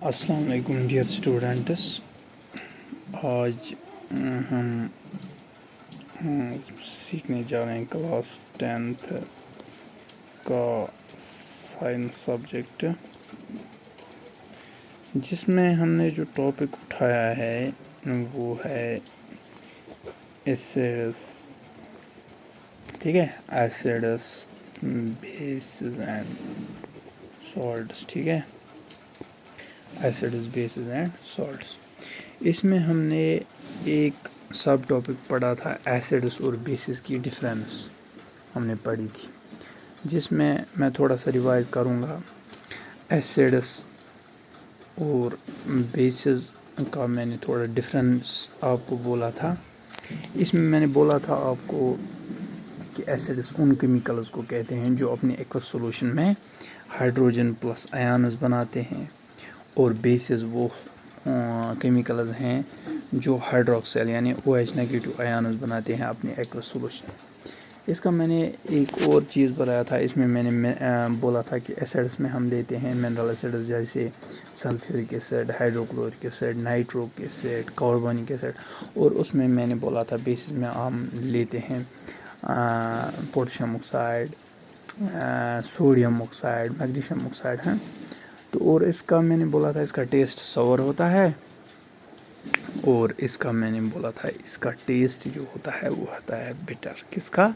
السلام علیکم dear students, آج ہم سیکھنے جا رہے ہیں کلاس 10th کا سائنس سبجیکٹ، جس میں ہم نے جو ٹاپک اٹھایا ہے وہ ہے ایسڈس، ٹھیک ہے، ایسڈس، بیسز اینڈ سالٹس، ٹھیک ہے، ایسڈز، بیسز اینڈ سالٹس۔ اس میں ہم نے ایک سب ٹاپک پڑھا تھا ایسڈس اور بیسز کی ڈفرینس ہم نے پڑھی تھی، جس میں میں تھوڑا سا ریوائز کروں گا۔ ایسڈس اور بیسز کا میں نے تھوڑا ڈفرینس آپ کو بولا تھا۔ اس میں نے بولا تھا آپ کو کہ ایسڈس ان کیمیکلز کو کہتے ہیں جو اپنے ایکوس سولوشن میں ہائیڈروجن پلس آیانز بناتے ہیں، اور بیسز وہ کیمیکلز ہیں جو ہائیڈروکسائل یعنی OH نیگیٹو آیانز بناتے ہیں اپنے ایکوس سولوشن۔ اس کا میں نے ایک اور چیز بتایا تھا، اس میں نے بولا تھا کہ ایسڈس میں ہم لیتے ہیں منرل ایسڈز جیسے sulphuric acid, hydrochloric acid, nitric acid, carbonic acid, اور اس میں نے بولا تھا بیسز میں ہم لیتے ہیں potassium oxide, sodium oxide, magnesium oxide ہیں۔ تو اور اس کا میں نے بولا تھا اس کا ٹیسٹ سور ہوتا ہے، اور اس کا میں نے بولا تھا اس کا ٹیسٹ جو ہوتا ہے وہ ہوتا ہے بٹر۔ کس کا؟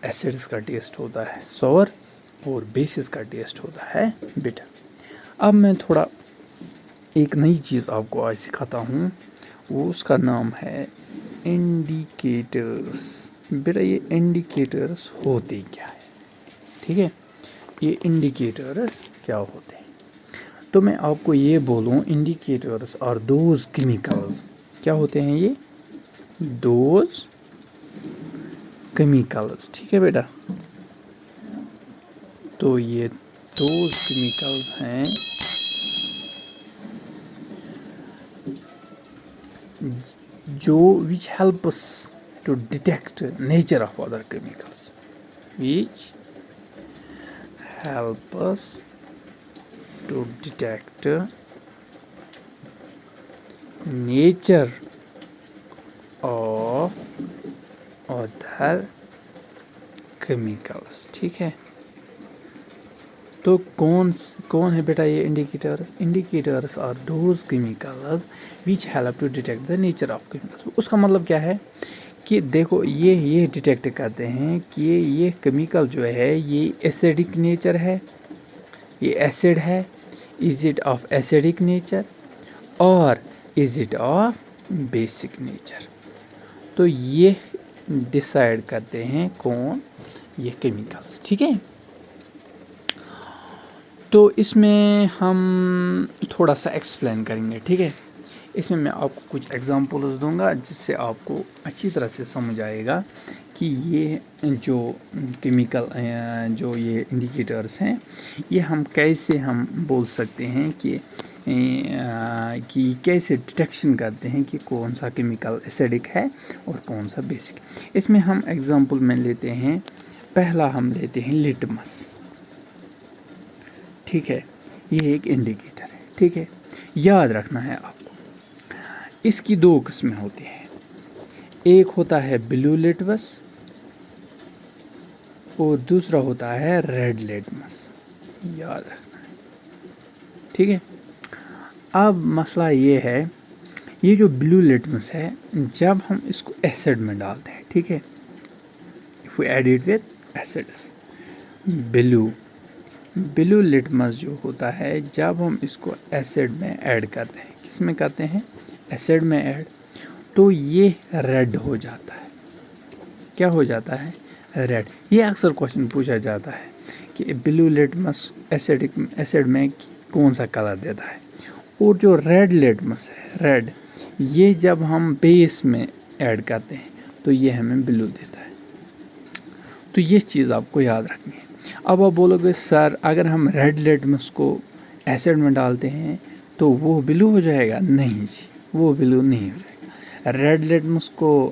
ایسڈس کا ٹیسٹ ہوتا ہے سور اور بیسز کا ٹیسٹ ہوتا ہے بٹر۔ اب میں تھوڑا ایک نئی چیز آپ کو آج سکھاتا ہوں، وہ اس کا نام ہے انڈیکیٹرز۔ بیٹا یہ انڈیکیٹرز ہوتے کیا ہے؟ ٹھیک ہے، یہ انڈیکیٹرز کیا ہوتے ہیں؟ تو میں آپ کو یہ بولوں، انڈیکیٹرز آر دوز کیمیکلز، کیا ہوتے ہیں یہ؟ دوز کیمیکلز، ٹھیک ہے بیٹا۔ تو یہ دوز کیمیکلز ہیں جو which helps to detect nature of other chemicals, which help us to detect nature of other chemicals، ٹھیک ہے۔ تو کون ہے بیٹا یہ indicators? Indicators are those chemicals which help to detect the nature of chemicals. اس کا مطلب کیا ہے کہ دیکھو یہ ڈیٹیکٹ کرتے ہیں کہ یہ کیمیکل جو ہے یہ ایسیڈک نیچر ہے، یہ ایسڈ ہے، is it of acidic nature اور is it of basic nature. تو یہ ڈیسائیڈ کرتے ہیں کون؟ یہ کیمیکلز، ٹھیک ہے۔ تو اس میں ہم تھوڑا سا ایکسپلین کریں گے، ٹھیک ہے۔ اس میں آپ کو کچھ ایگزامپلز دوں گا جس سے آپ کو اچھی طرح سے سمجھ آئے گا کہ یہ جو کیمیکل جو یہ انڈیکیٹرز ہیں یہ ہم کیسے بول سکتے ہیں کہ کیسے ڈیٹیکشن کرتے ہیں کہ کون سا کیمیکل ایسیڈک ہے اور کون سا بیسک۔ اس میں ہم ایگزامپل میں لیتے ہیں، پہلا ہم لیتے ہیں لٹمس، ٹھیک ہے، یہ ایک انڈیکیٹر ہے، ٹھیک ہے۔ یاد رکھنا ہے آپ کو، اس کی دو قسمیں ہوتی ہیں، ایک ہوتا ہے بلو لٹمس اور دوسرا ہوتا ہے ریڈ لٹمس، یاد رکھنا ہے، ٹھیک ہے۔ اب مسئلہ یہ ہے، یہ جو بلو لٹمس ہے جب ہم اس کو ایسڈ میں ڈالتے ہیں، ٹھیک ہے، if we add it with acids، blue litmus جو ہوتا ہے جب ہم اس کو ایسڈ میں ایڈ کرتے ہیں، کس میں کرتے ہیں؟ ایسڈ میں ایڈ، تو یہ ریڈ ہو جاتا ہے۔ کیا ہو جاتا ہے؟ ریڈ۔ یہ اکثر کوشچن پوچھا جاتا ہے کہ بلو لٹمس ایسڈ میں کون سا کلر دیتا ہے، اور جو ریڈ لٹمس ہے، ریڈ، یہ جب ہم بیس میں ایڈ کرتے ہیں تو یہ ہمیں بلو دیتا ہے۔ تو یہ چیز آپ کو یاد رکھنی ہے۔ اب آپ بولو گے سر اگر ہم ریڈ لٹمس کو ایسڈ میں ڈالتے ہیں تو وہ بلو ہو جائے گا؟ نہیں جی، وہ بلو نہیں ہو جائے گا۔ ریڈ لٹمس کو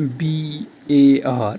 BAR,